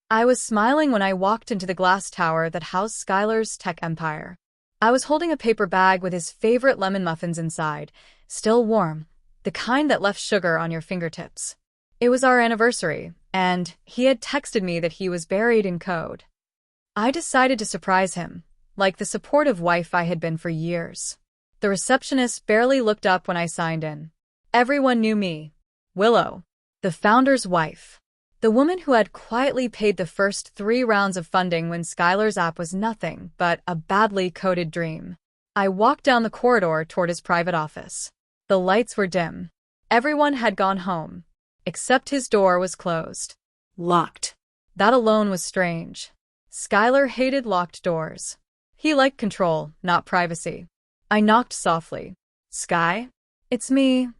I was smiling when I walked into the glass tower that housed Skylar's tech empire. I was holding a paper bag with his favorite lemon muffins inside, still warm, the kind that left sugar on your fingertips. It was our anniversary, and he had texted me that he was buried in code. I decided to surprise him, like the supportive wife I had been for years. The receptionist barely looked up when I signed in. Everyone knew me. Willow, the founder's wife. The woman who had quietly paid the first 3 rounds of funding when Skylar's app was nothing but a badly coded dream. I walked down the corridor toward his private office. The lights were dim. Everyone had gone home, except his door was closed. Locked. That alone was strange. Skylar hated locked doors. He liked control, not privacy. I knocked softly. "Sky? It's me,"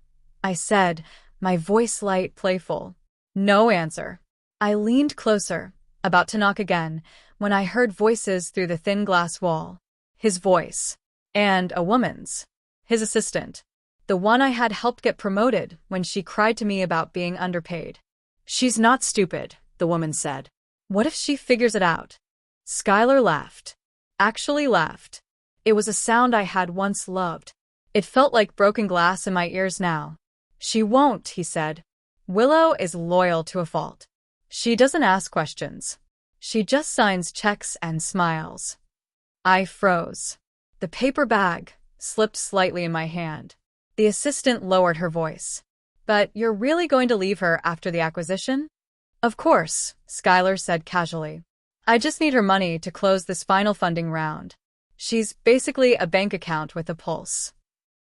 I said, my voice light, playful. No answer. I leaned closer, about to knock again, when I heard voices through the thin glass wall. His voice. And a woman's. His assistant. The one I had helped get promoted when she cried to me about being underpaid. "She's not stupid," the woman said. "What if she figures it out?" Skylar laughed. Actually laughed. It was a sound I had once loved. It felt like broken glass in my ears now. "She won't," he said. "Willow is loyal to a fault. She doesn't ask questions. She just signs checks and smiles." I froze. The paper bag slipped slightly in my hand. The assistant lowered her voice. "But you're really going to leave her after the acquisition?" "Of course," Skylar said casually. "I just need her money to close this final funding round. She's basically a bank account with a pulse."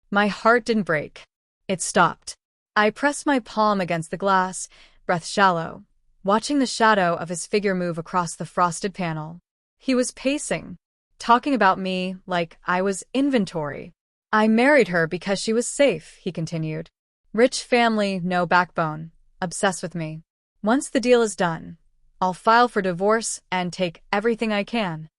My heart didn't break. It stopped. I pressed my palm against the glass, breath shallow, watching the shadow of his figure move across the frosted panel. He was pacing, talking about me like I was inventory. "I married her because she was safe," he continued. "Rich family, no backbone, obsessed with me. Once the deal is done, I'll file for divorce and take everything I can."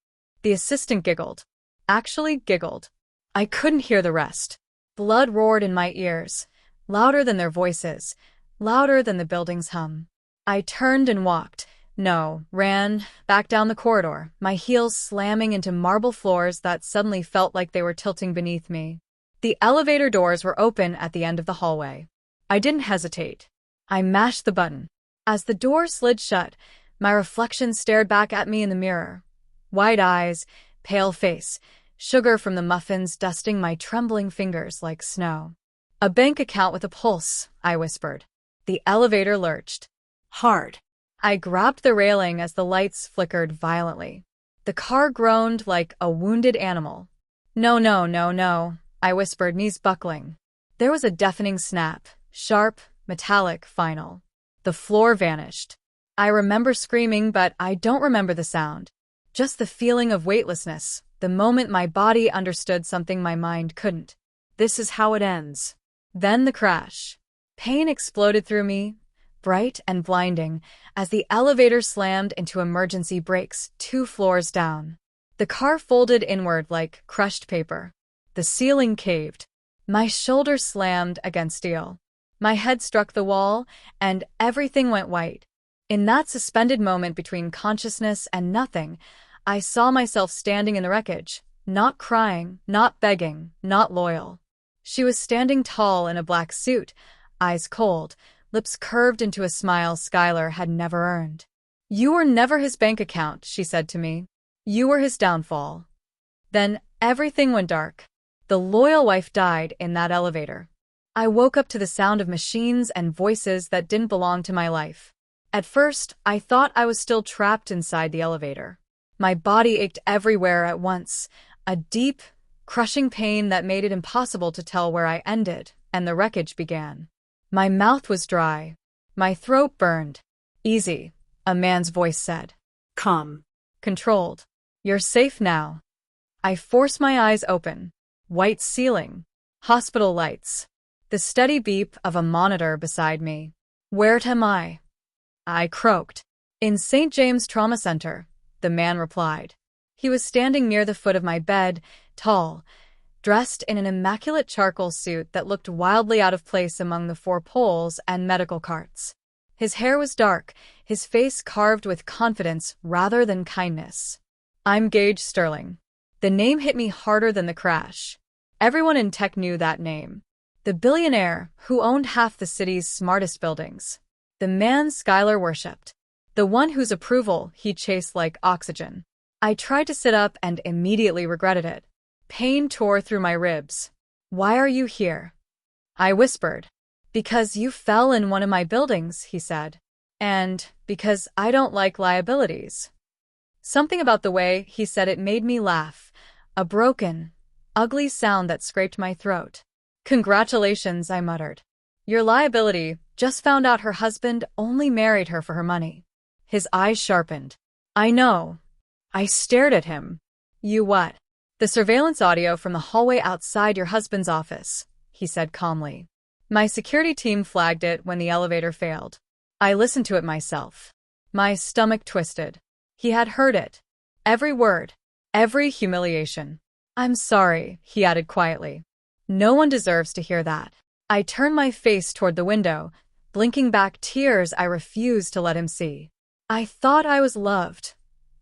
The assistant giggled. Actually giggled. I couldn't hear the rest. Blood roared in my ears, louder than their voices, louder than the building's hum. I turned and walked, ran, back down the corridor, my heels slamming into marble floors that suddenly felt like they were tilting beneath me. The elevator doors were open at the end of the hallway. I didn't hesitate. I mashed the button. As the door slid shut, my reflection stared back at me in the mirror. Wide eyes, pale face, sugar from the muffins dusting my trembling fingers like snow. "A bank account with a pulse," I whispered. The elevator lurched. Hard. I grabbed the railing as the lights flickered violently. The car groaned like a wounded animal. "No, no, no, no," I whispered, knees buckling. There was a deafening snap, sharp, metallic, final. The floor vanished. I remember screaming, but I don't remember the sound. Just the feeling of weightlessness, the moment my body understood something my mind couldn't. This is how it ends. Then the crash. Pain exploded through me, bright and blinding, as the elevator slammed into emergency brakes 2 floors down. The car folded inward like crushed paper. The ceiling caved. My shoulder slammed against steel. My head struck the wall, and everything went white. In that suspended moment between consciousness and nothing, I saw myself standing in the wreckage, not crying, not begging, not loyal. She was standing tall in a black suit, eyes cold, lips curved into a smile Skylar had never earned. "You were never his bank account," she said to me. "You were his downfall." Then everything went dark. The loyal wife died in that elevator. I woke up to the sound of machines and voices that didn't belong to my life. At first, I thought I was still trapped inside the elevator. My body ached everywhere at once, a deep, crushing pain that made it impossible to tell where I ended and the wreckage began. My mouth was dry. My throat burned. "Easy," a man's voice said. "Calm. Controlled. You're safe now." I forced my eyes open. White ceiling. Hospital lights. The steady beep of a monitor beside me. "Where am I?" I croaked. "In St. James Trauma Center," the man replied. He was standing near the foot of my bed, tall, dressed in an immaculate charcoal suit that looked wildly out of place among the 4 poles and medical carts. His hair was dark, his face carved with confidence rather than kindness. I'm Gage Sterling. The name hit me harder than the crash. Everyone in tech knew that name. The billionaire who owned half the city's smartest buildings. The man Skylar worshipped. The one whose approval he chased like oxygen. I tried to sit up and immediately regretted it. Pain tore through my ribs. Why are you here? I whispered. Because you fell in one of my buildings, he said. And because I don't like liabilities. Something about the way he said it made me laugh. A broken, ugly sound that scraped my throat. Congratulations, I muttered. Your liability just found out her husband only married her for her money. His eyes sharpened. I know. I stared at him. You what? The surveillance audio from the hallway outside your husband's office, he said calmly. My security team flagged it when the elevator failed. I listened to it myself. My stomach twisted. He had heard it. Every word. Every humiliation. I'm sorry, he added quietly. No one deserves to hear that. I turned my face toward the window, blinking back tears I refused to let him see. I thought I was loved,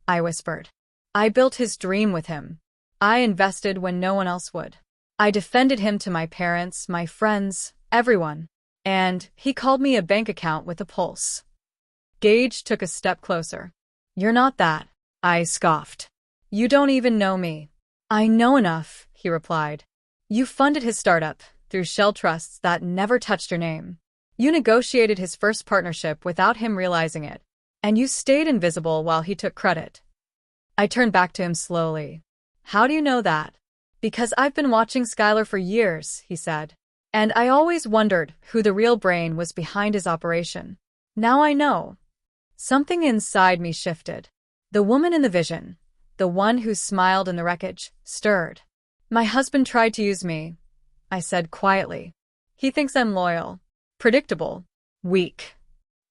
I whispered. I built his dream with him. I invested when no one else would. I defended him to my parents, my friends, everyone. And he called me a bank account with a pulse. Gage took a step closer. You're not that, I scoffed. You don't even know me. I know enough, he replied. You funded his startup through shell trusts that never touched your name. You negotiated his first partnership without him realizing it. And you stayed invisible while he took credit. I turned back to him slowly. How do you know that? Because I've been watching Skylar for years, he said. And I always wondered who the real brain was behind his operation. Now I know. Something inside me shifted. The woman in the vision, the one who smiled in the wreckage, stirred. My husband tried to use me, I said quietly. He thinks I'm loyal, predictable, weak.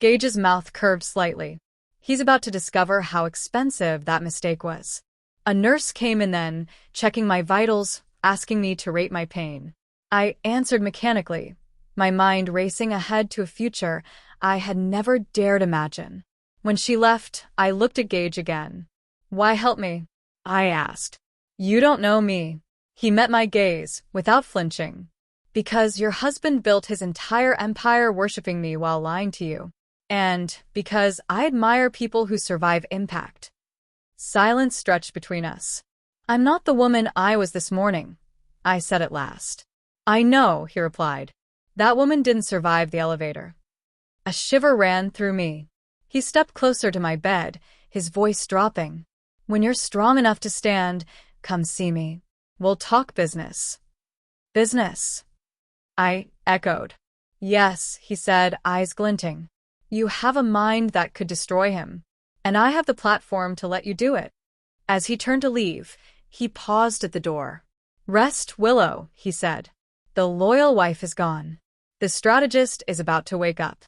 Gage's mouth curved slightly. He's about to discover how expensive that mistake was. A nurse came in then, checking my vitals, asking me to rate my pain. I answered mechanically, my mind racing ahead to a future I had never dared imagine. When she left, I looked at Gage again. Why help me? I asked. You don't know me. He met my gaze, without flinching. Because your husband built his entire empire worshipping me while lying to you. And because I admire people who survive impact. Silence stretched between us. I'm not the woman I was this morning, I said at last. I know, he replied. That woman didn't survive the elevator. A shiver ran through me. He stepped closer to my bed, his voice dropping. When you're strong enough to stand, come see me. We'll talk business. Business? I echoed. Yes, he said, eyes glinting. You have a mind that could destroy him. And I have the platform to let you do it. As he turned to leave, he paused at the door. Rest, Willow, he said. The loyal wife is gone. The strategist is about to wake up.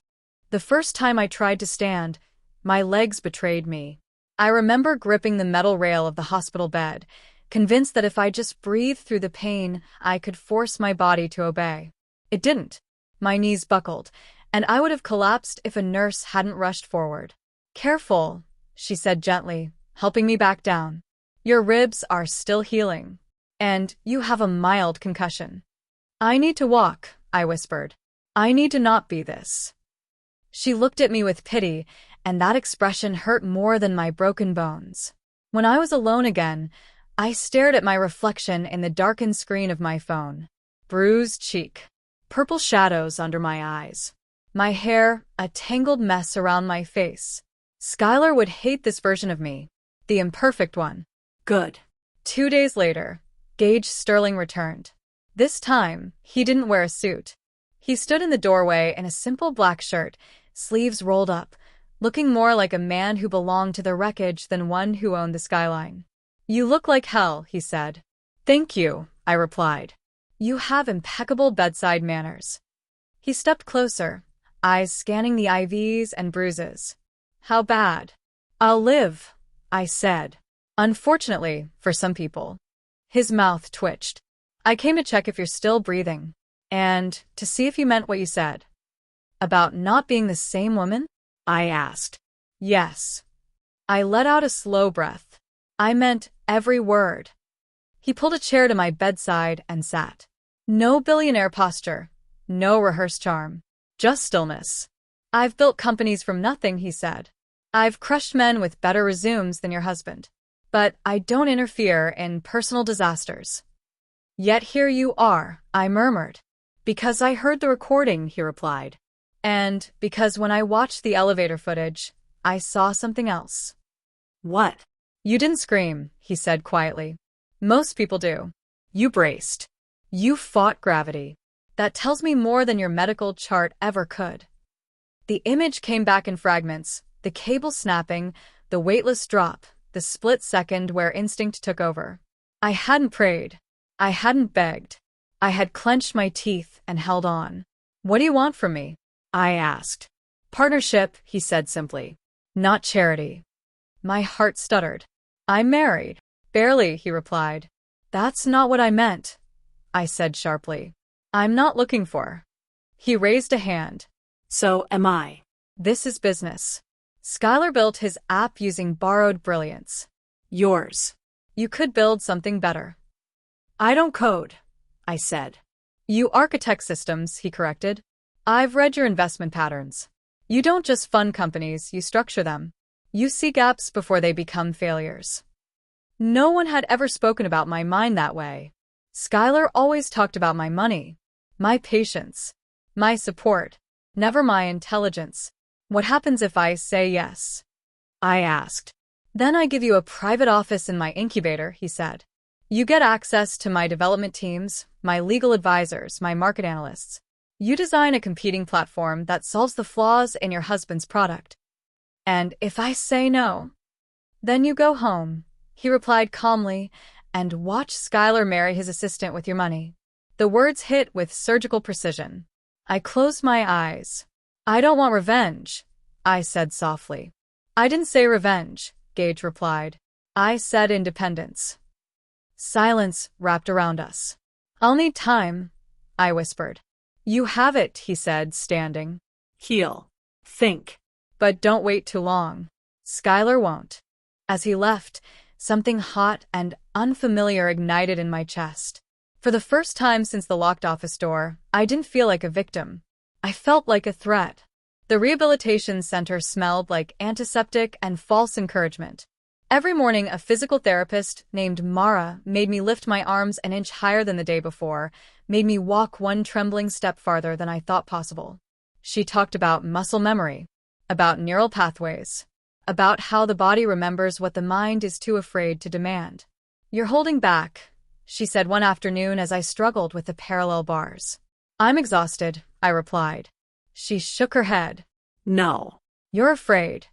The first time I tried to stand, my legs betrayed me. I remember gripping the metal rail of the hospital bed, convinced that if I just breathed through the pain, I could force my body to obey. It didn't. My knees buckled, and I would have collapsed if a nurse hadn't rushed forward. Careful, she said gently, helping me back down. Your ribs are still healing, and you have a mild concussion. I need to walk, I whispered. I need to not be this. She looked at me with pity, and that expression hurt more than my broken bones. When I was alone again, I stared at my reflection in the darkened screen of my phone. Bruised cheek. Purple shadows under my eyes. My hair, a tangled mess around my face. Skylar would hate this version of me. The imperfect one. Good. 2 days later, Gage Sterling returned. This time, he didn't wear a suit. He stood in the doorway in a simple black shirt, sleeves rolled up, looking more like a man who belonged to the wreckage than one who owned the skyline. You look like hell, he said. Thank you, I replied. You have impeccable bedside manners. He stepped closer, eyes scanning the IVs and bruises. How bad? I'll live, I said. Unfortunately, for some people. His mouth twitched. I came to check if you're still breathing. And to see if you meant what you said. About not being the same woman? I asked. Yes. I let out a slow breath. I meant every word. He pulled a chair to my bedside and sat. No billionaire posture. No rehearsed charm. Just stillness. I've built companies from nothing, he said. I've crushed men with better resumes than your husband. But I don't interfere in personal disasters. Yet here you are, I murmured. Because I heard the recording, he replied. And because when I watched the elevator footage, I saw something else. What? You didn't scream, he said quietly. Most people do. You braced. You fought gravity. That tells me more than your medical chart ever could. The image came back in fragments, the cable snapping, the weightless drop, the split second where instinct took over. I hadn't prayed. I hadn't begged. I had clenched my teeth and held on. What do you want from me? I asked. Partnership, he said simply. Not charity. My heart stuttered. I'm married. Barely, he replied. That's not what I meant, I said sharply. I'm not looking for. He raised a hand. So am I. This is business. Skylar built his app using borrowed brilliance. Yours. You could build something better. I don't code, I said. You architect systems, he corrected. I've read your investment patterns. You don't just fund companies, you structure them. You see gaps before they become failures. No one had ever spoken about my mind that way. Skylar always talked about my money, my patience, my support, never my intelligence. What happens if I say yes? I asked. Then I give you a private office in my incubator, he said. You get access to my development teams, my legal advisors, my market analysts. You design a competing platform that solves the flaws in your husband's product. And if I say no, then you go home, he replied calmly, and watch Skylar marry his assistant with your money. The words hit with surgical precision. I closed my eyes. I don't want revenge, I said softly. I didn't say revenge, Gage replied. I said independence. Silence wrapped around us. I'll need time, I whispered. You have it, he said, standing. Heal. Think. But don't wait too long. Skylar won't. As he left, something hot and unfamiliar ignited in my chest. For the first time since the locked office door, I didn't feel like a victim. I felt like a threat. The rehabilitation center smelled like antiseptic and false encouragement. Every morning, a physical therapist named Mara made me lift my arms an inch higher than the day before, made me walk one trembling step farther than I thought possible. She talked about muscle memory, about neural pathways, about how the body remembers what the mind is too afraid to demand. You're holding back, she said one afternoon as I struggled with the parallel bars. I'm exhausted, I replied. She shook her head. No. You're afraid.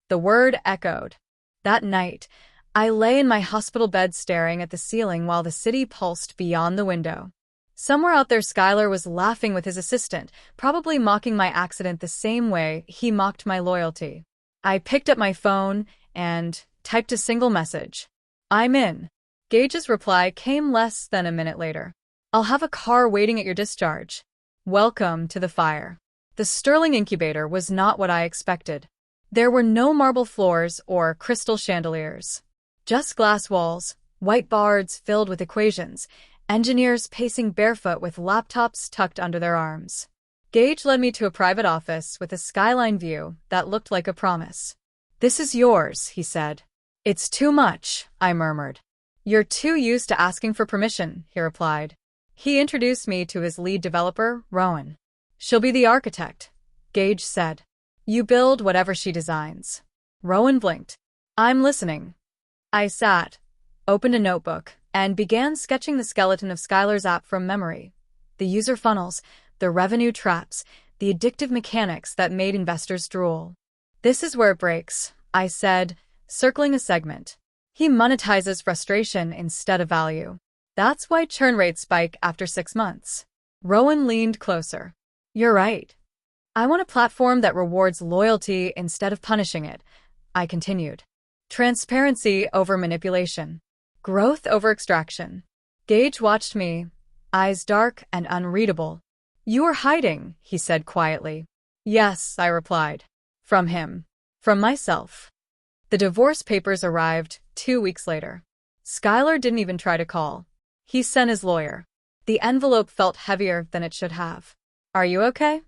The word echoed. That night, I lay in my hospital bed staring at the ceiling while the city pulsed beyond the window. Somewhere out there, Skylar was laughing with his assistant, probably mocking my accident the same way he mocked my loyalty. I picked up my phone and typed a single message. I'm in. Gage's reply came less than a minute later. I'll have a car waiting at your discharge. Welcome to the fire. The Sterling incubator was not what I expected. There were no marble floors or crystal chandeliers. Just glass walls, whiteboards filled with equations, engineers pacing barefoot with laptops tucked under their arms. Gage led me to a private office with a skyline view that looked like a promise. This is yours, he said. It's too much, I murmured. You're too used to asking for permission, he replied. He introduced me to his lead developer, Rowan. She'll be the architect, Gage said. You build whatever she designs. Rowan blinked. I'm listening. I sat, opened a notebook, and began sketching the skeleton of Skylar's app from memory. The user funnels, the revenue traps, the addictive mechanics that made investors drool. This is where it breaks, I said, circling a segment. He monetizes frustration instead of value. That's why churn rates spike after 6 months. Rowan leaned closer. You're right. I want a platform that rewards loyalty instead of punishing it, I continued. Transparency over manipulation. Growth over extraction. Gage watched me, eyes dark and unreadable. You are hiding, he said quietly. Yes, I replied. From him. From myself. The divorce papers arrived 2 weeks later. Skylar didn't even try to call. He sent his lawyer. The envelope felt heavier than it should have. Are you okay?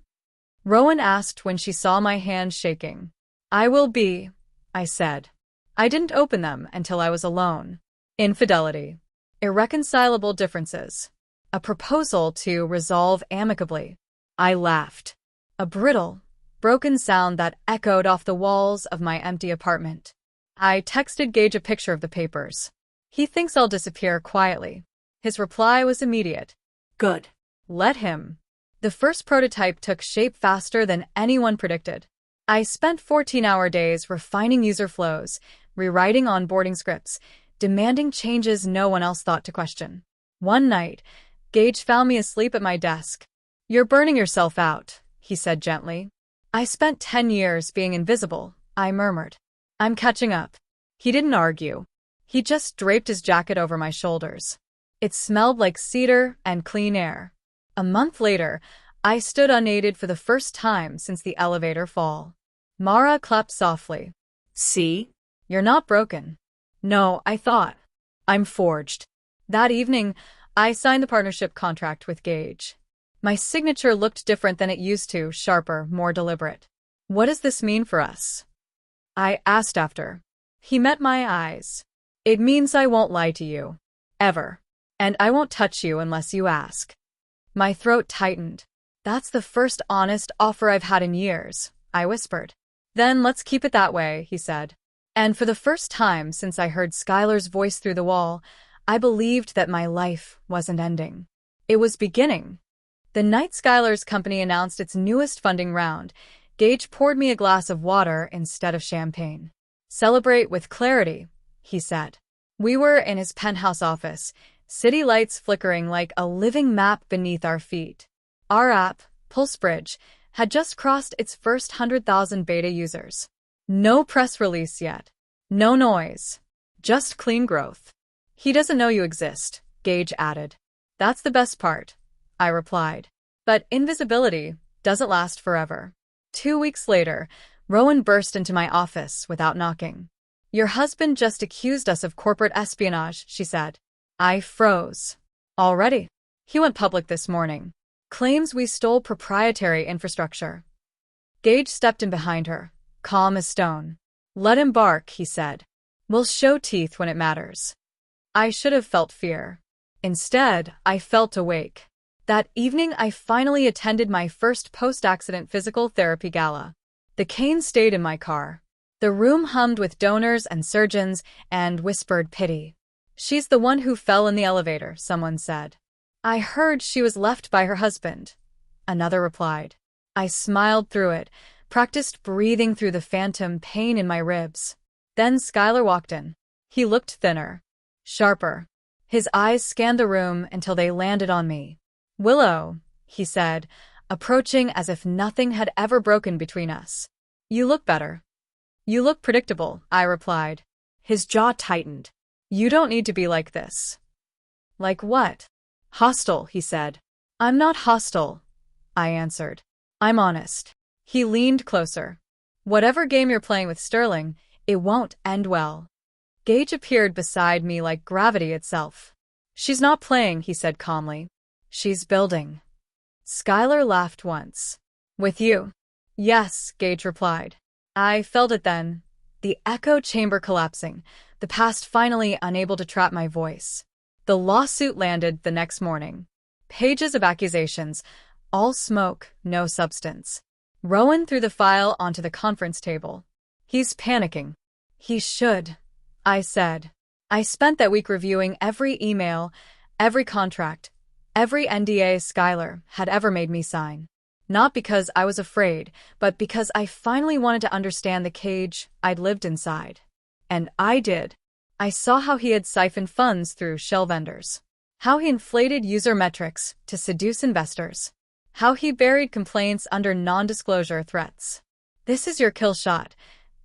Rowan asked when she saw my hand shaking. I will be, I said. I didn't open them until I was alone. Infidelity. Irreconcilable differences. A proposal to resolve amicably. I laughed. A brittle, broken sound that echoed off the walls of my empty apartment. I texted Gage a picture of the papers. He thinks I'll disappear quietly. His reply was immediate. Good. Let him. The first prototype took shape faster than anyone predicted. I spent 14-hour days refining user flows, rewriting onboarding scripts, demanding changes no one else thought to question. One night, Gage found me asleep at my desk. You're burning yourself out, he said gently. I spent 10 years being invisible, I murmured. I'm catching up. He didn't argue. He just draped his jacket over my shoulders. It smelled like cedar and clean air. A month later, I stood unaided for the first time since the elevator fall. Mara clapped softly. See? You're not broken. No, I thought. I'm forged. That evening, I signed the partnership contract with Gage. My signature looked different than it used to, sharper, more deliberate. What does this mean for us? I asked after. He met my eyes. It means I won't lie to you. Ever. And I won't touch you unless you ask. My throat tightened. That's the first honest offer I've had in years, I whispered. Then let's keep it that way, he said. And for the first time since I heard Skylar's voice through the wall, I believed that my life wasn't ending. It was beginning. The night Skylar's company announced its newest funding round, Gage poured me a glass of water instead of champagne. Celebrate with clarity, he said. We were in his penthouse office, city lights flickering like a living map beneath our feet. Our app, PulseBridge, had just crossed its first 100,000 beta users. No press release yet. No noise. Just clean growth. He doesn't know you exist, Gage added. That's the best part, I replied. But invisibility doesn't last forever. 2 weeks later, Rowan burst into my office without knocking. Your husband just accused us of corporate espionage, she said. I froze. Already? He went public this morning. Claims we stole proprietary infrastructure. Gage stepped in behind her, calm as stone. Let him bark, he said. We'll show teeth when it matters. I should have felt fear. Instead, I felt awake. That evening, I finally attended my first post-accident physical therapy gala. The cane stayed in my car. The room hummed with donors and surgeons and whispered pity. She's the one who fell in the elevator, someone said. I heard she was left by her husband, another replied. I smiled through it, practiced breathing through the phantom pain in my ribs. Then Skylar walked in. He looked thinner, sharper. His eyes scanned the room until they landed on me. Willow, he said, approaching as if nothing had ever broken between us. You look better. You look predictable, I replied. His jaw tightened. You don't need to be like this. Like what? Hostile, he said. I'm not hostile, I answered. I'm honest. He leaned closer. Whatever game you're playing with Sterling, it won't end well. Gage appeared beside me like gravity itself. She's not playing, he said calmly. She's building. Skylar laughed once. With you? Yes, Gage replied. I felt it then. The echo chamber collapsing, the past finally unable to trap my voice. The lawsuit landed the next morning. Pages of accusations, all smoke, no substance. Rowan threw the file onto the conference table. He's panicking. He should, I said. I spent that week reviewing every email, every contract, every NDA Skylar had ever made me sign. Not because I was afraid, but because I finally wanted to understand the cage I'd lived inside. And I did. I saw how he had siphoned funds through shell vendors. How he inflated user metrics to seduce investors. How he buried complaints under non-disclosure threats. This is your kill shot,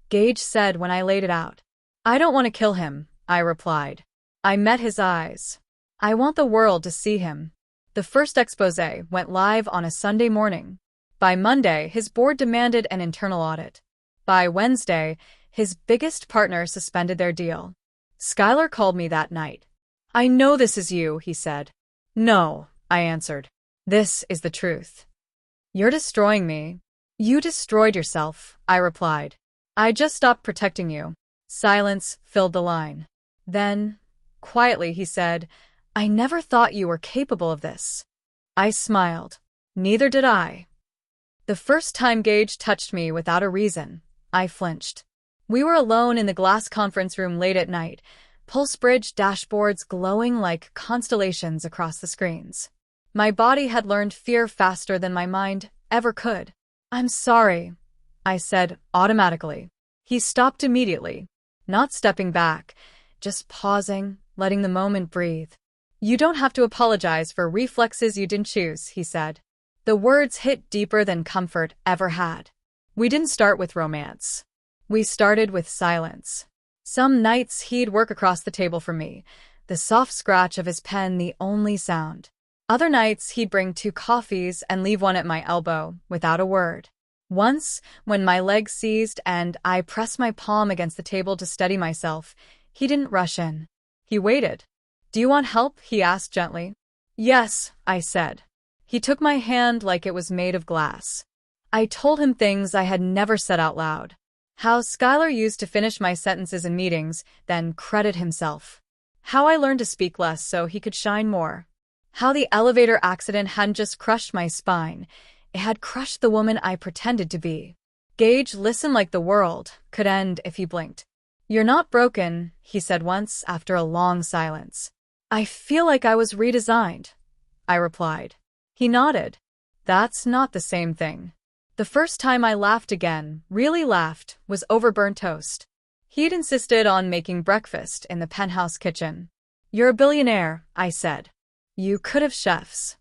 Gage said when I laid it out. I don't want to kill him, I replied. I met his eyes. I want the world to see him. The first exposé went live on a Sunday morning. By Monday, his board demanded an internal audit. By Wednesday, his biggest partner suspended their deal. Skylar called me that night. "I know this is you," he said. "No," I answered. "This is the truth." "You're destroying me." "You destroyed yourself," I replied. "I just stopped protecting you." Silence filled the line. Then, quietly, he said, "I never thought you were capable of this." I smiled. Neither did I. The first time Gage touched me without a reason, I flinched. We were alone in the glass conference room late at night, pulse bridge dashboards glowing like constellations across the screens. My body had learned fear faster than my mind ever could. "I'm sorry," I said automatically. He stopped immediately, not stepping back, just pausing, letting the moment breathe. "You don't have to apologize for reflexes you didn't choose," he said. The words hit deeper than comfort ever had. We didn't start with romance. We started with silence. Some nights he'd work across the table from me, the soft scratch of his pen the only sound. Other nights he'd bring 2 coffees and leave one at my elbow, without a word. Once, when my legs seized and I pressed my palm against the table to steady myself, he didn't rush in. He waited. "Do you want help?" he asked gently. "Yes," I said. He took my hand like it was made of glass. I told him things I had never said out loud. How Skylar used to finish my sentences in meetings, then credit himself. How I learned to speak less so he could shine more. How the elevator accident hadn't just crushed my spine, it had crushed the woman I pretended to be. Gage listened like the world could end if he blinked. "You're not broken," he said once after a long silence. "I feel like I was redesigned," I replied. He nodded. "That's not the same thing." The first time I laughed again, really laughed, was over burnt toast. He'd insisted on making breakfast in the penthouse kitchen. "You're a billionaire," I said. "You could have chefs."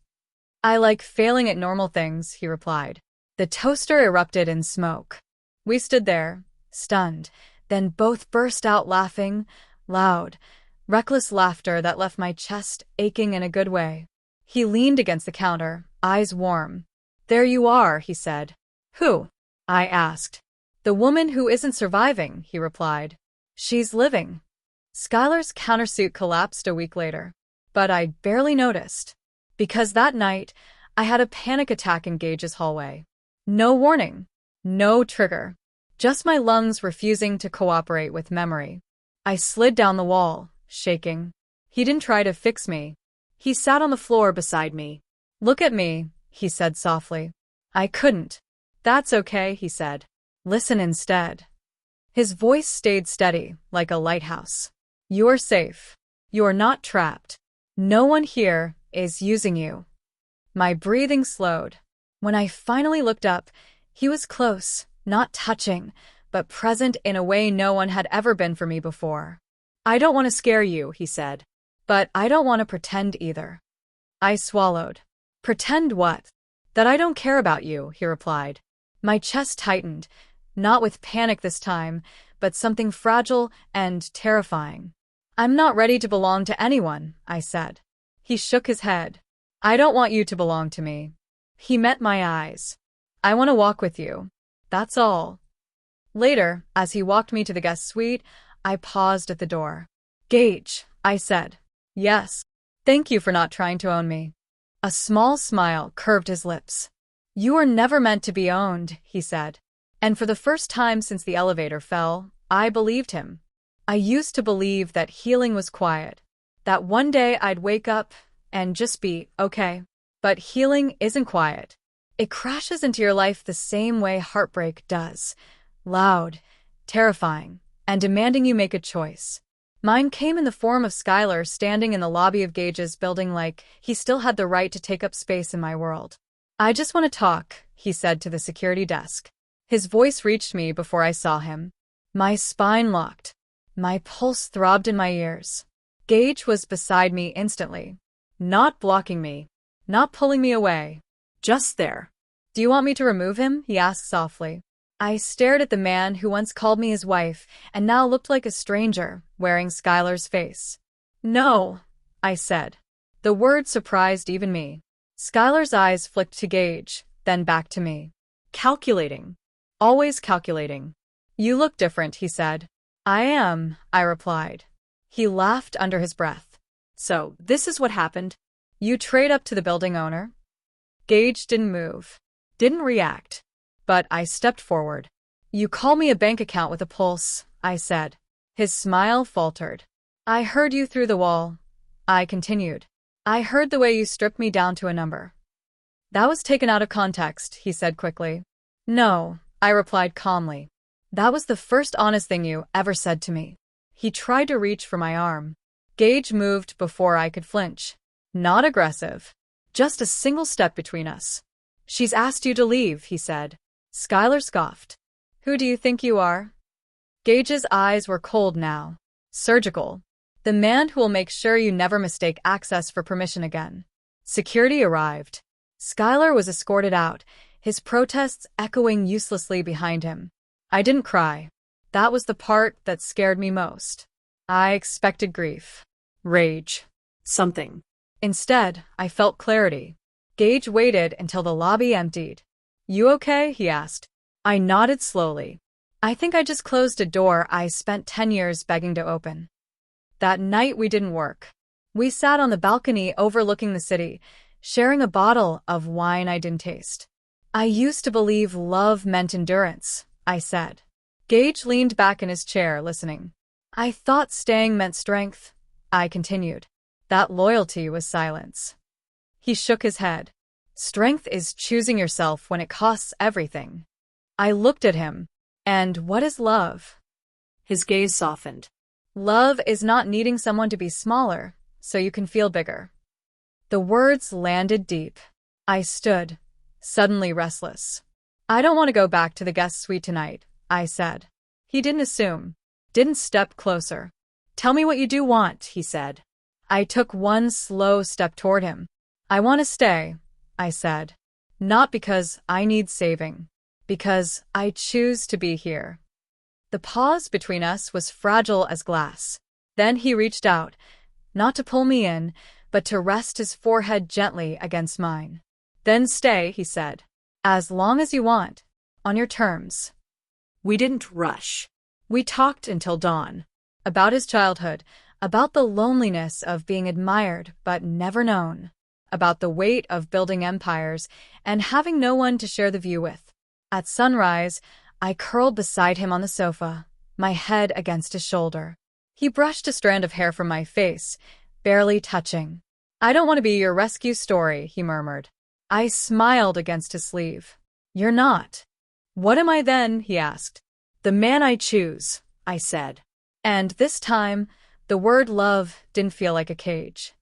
"I like failing at normal things," he replied. The toaster erupted in smoke. We stood there, stunned, then both burst out laughing, loud, reckless laughter that left my chest aching in a good way. He leaned against the counter, eyes warm. "There you are," he said. "Who?" I asked. "The woman who isn't surviving," he replied. "She's living." Skylar's countersuit collapsed a week later. But I barely noticed. Because that night, I had a panic attack in Gage's hallway. No warning. No trigger. Just my lungs refusing to cooperate with memory. I slid down the wall, shaking. He didn't try to fix me. He sat on the floor beside me. "Look at me," he said softly. I couldn't. "That's okay," he said. "Listen instead." His voice stayed steady, like a lighthouse. "You're safe. You're not trapped. No one here is using you." My breathing slowed. When I finally looked up, he was close, not touching, but present in a way no one had ever been for me before. "I don't want to scare you," he said. "But I don't want to pretend either." I swallowed. "Pretend what?" "That I don't care about you," he replied. My chest tightened, not with panic this time, but something fragile and terrifying. "I'm not ready to belong to anyone," I said. He shook his head. "I don't want you to belong to me." He met my eyes. "I want to walk with you. That's all." Later, as he walked me to the guest suite, I paused at the door. "Gage," I said. "Yes. Thank you for not trying to own me." A small smile curved his lips. "You were never meant to be owned," he said. And for the first time since the elevator fell, I believed him. I used to believe that healing was quiet, that one day I'd wake up and just be okay. But healing isn't quiet. It crashes into your life the same way heartbreak does. Loud, terrifying, and demanding you make a choice. Mine came in the form of Skylar standing in the lobby of Gage's building like he still had the right to take up space in my world. "I just want to talk," he said to the security desk. His voice reached me before I saw him. My spine locked. My pulse throbbed in my ears. Gage was beside me instantly. Not blocking me. Not pulling me away. Just there. "Do you want me to remove him?" he asked softly. I stared at the man who once called me his wife and now looked like a stranger, wearing Skylar's face. "No," I said. The word surprised even me. Skylar's eyes flicked to Gage, then back to me. Calculating. Always calculating. You look different, he said. I am, I replied. He laughed under his breath. So, this is what happened? You trade up to the building owner? Gage didn't move. Didn't react. But I stepped forward. You call me a bank account with a pulse, I said. His smile faltered. I heard you through the wall. I continued. I heard the way you stripped me down to a number. That was taken out of context, he said quickly. No, I replied calmly. That was the first honest thing you ever said to me. He tried to reach for my arm. Gage moved before I could flinch. Not aggressive. Just a single step between us. She's asked you to leave, he said. Skylar scoffed. Who do you think you are? Gage's eyes were cold now. Surgical. The man who will make sure you never mistake access for permission again. Security arrived. Skylar was escorted out, his protests echoing uselessly behind him. I didn't cry. That was the part that scared me most. I expected grief. Rage. Something. Instead, I felt clarity. Gage waited until the lobby emptied. You okay? He asked. I nodded slowly. I think I just closed a door I spent 10 years begging to open. That night we didn't work. We sat on the balcony overlooking the city, sharing a bottle of wine I didn't taste. I used to believe love meant endurance, I said. Gage leaned back in his chair, listening. I thought staying meant strength, I continued. That loyalty was silence. He shook his head. Strength is choosing yourself when it costs everything. I looked at him. And what is love? His gaze softened. Love is not needing someone to be smaller, so you can feel bigger. The words landed deep. I stood, suddenly restless. I don't want to go back to the guest suite tonight, I said. He didn't assume. Didn't step closer. Tell me what you do want, he said. I took one slow step toward him. I want to stay, I said. Not because I need saving. Because I choose to be here. The pause between us was fragile as glass. Then he reached out, not to pull me in, but to rest his forehead gently against mine. Then stay, he said. As long as you want. On your terms. We didn't rush. We talked until dawn. About his childhood, about the loneliness of being admired but never known, about the weight of building empires and having no one to share the view with. At sunrise, I curled beside him on the sofa, my head against his shoulder. He brushed a strand of hair from my face, barely touching. I don't want to be your rescue story, he murmured. I smiled against his sleeve. You're not. What am I then? He asked. The man I choose, I said. And this time, the word love didn't feel like a cage.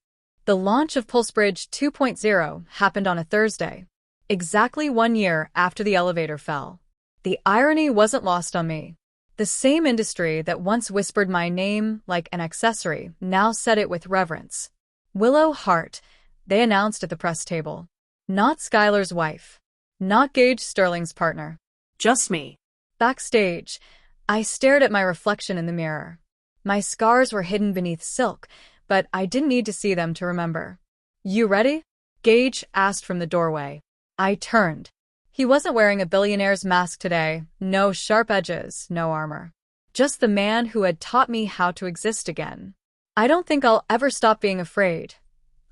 The launch of PulseBridge 2.0 happened on a Thursday. Exactly 1 year after the elevator fell. The irony wasn't lost on me. The same industry that once whispered my name like an accessory now said it with reverence. Willow Hart, they announced at the press table. Not Skylar's wife. Not Gage Sterling's partner. Just me. Backstage, I stared at my reflection in the mirror. My scars were hidden beneath silk, but I didn't need to see them to remember. You ready? Gage asked from the doorway. I turned. He wasn't wearing a billionaire's mask today, no sharp edges, no armor. Just the man who had taught me how to exist again. I don't think I'll ever stop being afraid,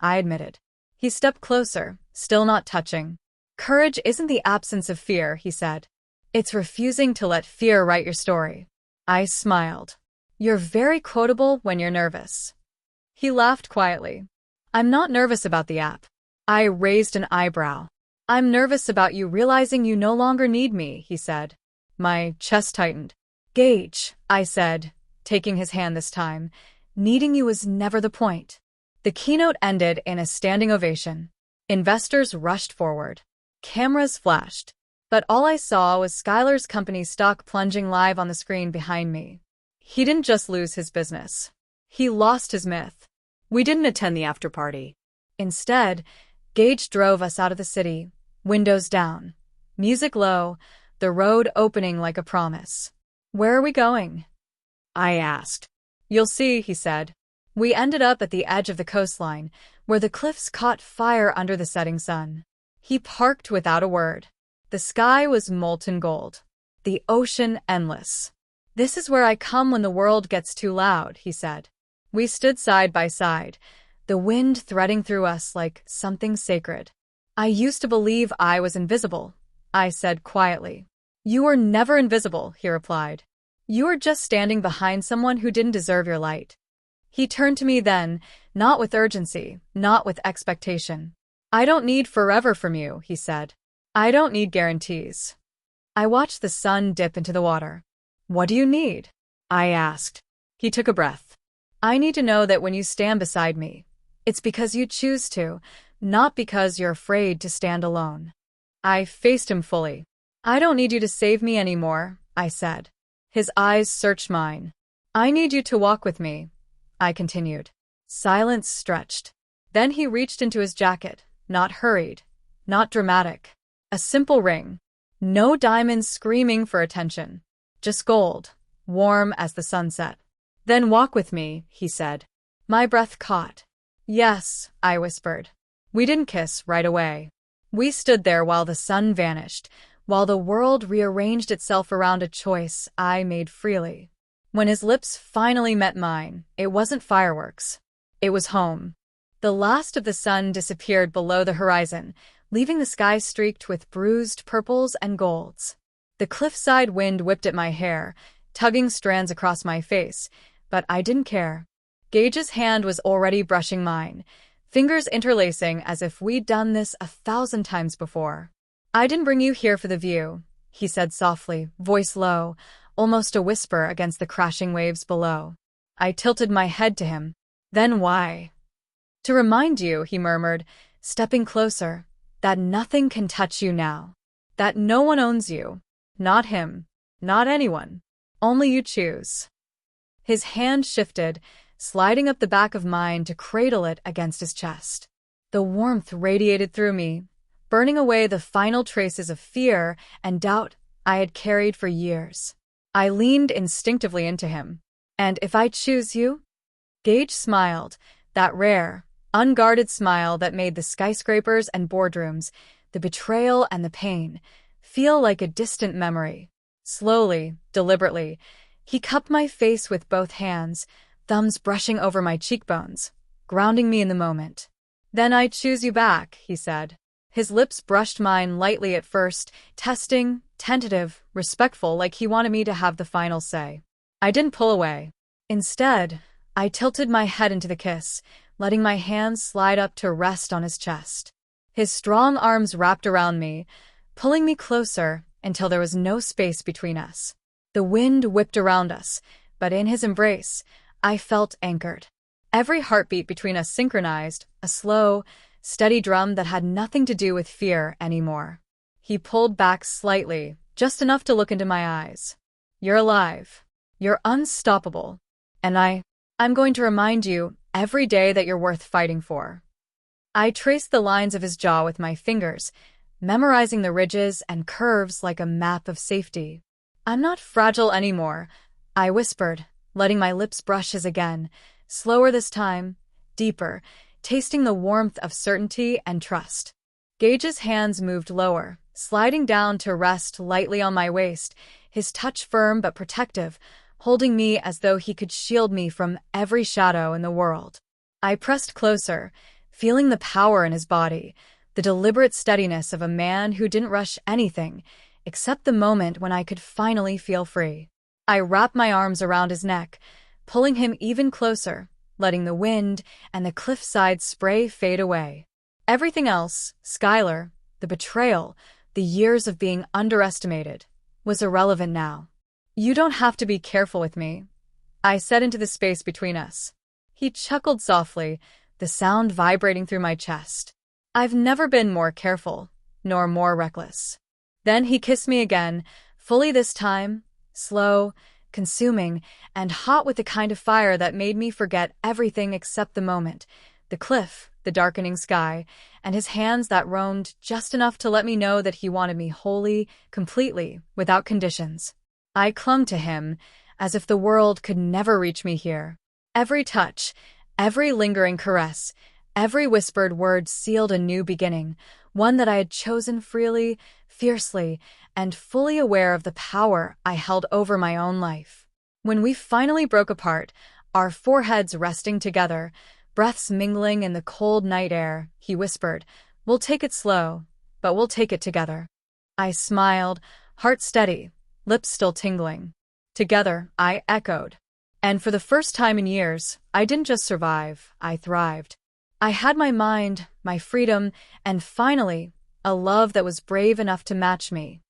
I admitted. He stepped closer, still not touching. Courage isn't the absence of fear, he said. It's refusing to let fear write your story. I smiled. You're very quotable when you're nervous. He laughed quietly. I'm not nervous about the app. I raised an eyebrow. I'm nervous about you realizing you no longer need me, he said. My chest tightened. Gage, I said, taking his hand this time. Needing you was never the point. The keynote ended in a standing ovation. Investors rushed forward. Cameras flashed. But all I saw was Skylar's company stock plunging live on the screen behind me. He didn't just lose his business. He lost his myth. We didn't attend the after-party. Instead, Gage drove us out of the city, windows down, music low, the road opening like a promise. Where are we going? I asked. You'll see, he said. We ended up at the edge of the coastline, where the cliffs caught fire under the setting sun. He parked without a word. The sky was molten gold. The ocean endless. "This is where I come when the world gets too loud," he said. We stood side by side, the wind threading through us like something sacred. "I used to believe I was invisible," I said quietly. "You were never invisible," he replied. "You were just standing behind someone who didn't deserve your light." He turned to me then, not with urgency, not with expectation. "I don't need forever from you," he said. "I don't need guarantees." I watched the sun dip into the water. "What do you need?" I asked. He took a breath. "I need to know that when you stand beside me, it's because you choose to, not because you're afraid to stand alone." I faced him fully. "I don't need you to save me anymore," I said. His eyes searched mine. "I need you to walk with me," I continued. Silence stretched. Then he reached into his jacket, not hurried, not dramatic. A simple ring. No diamonds screaming for attention. Just gold, warm as the sunset. "Then walk with me," he said. My breath caught. "Yes," I whispered. We didn't kiss right away. We stood there while the sun vanished, while the world rearranged itself around a choice I made freely. When his lips finally met mine, it wasn't fireworks. It was home. The last of the sun disappeared below the horizon, leaving the sky streaked with bruised purples and golds. The cliffside wind whipped at my hair, tugging strands across my face, but I didn't care. Gage's hand was already brushing mine, fingers interlacing as if we'd done this 1,000 times before. "I didn't bring you here for the view," he said softly, voice low, almost a whisper against the crashing waves below. I tilted my head to him. "Then why?" "To remind you," he murmured, stepping closer, "that nothing can touch you now. That no one owns you. Not him. Not anyone. Only you choose." His hand shifted, sliding up the back of mine to cradle it against his chest. The warmth radiated through me, burning away the final traces of fear and doubt I had carried for years. I leaned instinctively into him. "And if I choose you?" Gage smiled, that rare, unguarded smile that made the skyscrapers and boardrooms, the betrayal and the pain, feel like a distant memory. Slowly, deliberately, he cupped my face with both hands, thumbs brushing over my cheekbones, grounding me in the moment. "Then I choose you back," he said. His lips brushed mine lightly at first, testing, tentative, respectful, like he wanted me to have the final say. I didn't pull away. Instead, I tilted my head into the kiss, letting my hands slide up to rest on his chest. His strong arms wrapped around me, pulling me closer until there was no space between us. The wind whipped around us, but in his embrace, I felt anchored. Every heartbeat between us synchronized, a slow, steady drum that had nothing to do with fear anymore. He pulled back slightly, just enough to look into my eyes. "You're alive. You're unstoppable. And I'm going to remind you every day that you're worth fighting for." I traced the lines of his jaw with my fingers, memorizing the ridges and curves like a map of safety. "I'm not fragile anymore," I whispered, letting my lips brush his again, slower this time, deeper, tasting the warmth of certainty and trust. Gage's hands moved lower, sliding down to rest lightly on my waist, his touch firm but protective, holding me as though he could shield me from every shadow in the world. I pressed closer, feeling the power in his body, the deliberate steadiness of a man who didn't rush anything, except the moment when I could finally feel free. I wrapped my arms around his neck, pulling him even closer, letting the wind and the cliffside spray fade away. Everything else, Skylar, the betrayal, the years of being underestimated, was irrelevant now. "You don't have to be careful with me," I said into the space between us. He chuckled softly, the sound vibrating through my chest. "I've never been more careful, nor more reckless." Then he kissed me again, fully this time, slow, consuming, and hot with the kind of fire that made me forget everything except the moment, the cliff, the darkening sky, and his hands that roamed just enough to let me know that he wanted me wholly, completely, without conditions. I clung to him, as if the world could never reach me here. Every touch, every lingering caress, every whispered word sealed a new beginning, one that I had chosen freely, fiercely, and fully aware of the power I held over my own life. When we finally broke apart, our foreheads resting together, breaths mingling in the cold night air, he whispered, "We'll take it slow, but we'll take it together." I smiled, heart steady, lips still tingling. "Together," I echoed. And for the first time in years, I didn't just survive, I thrived. I had my mind, my freedom, and finally, a love that was brave enough to match me.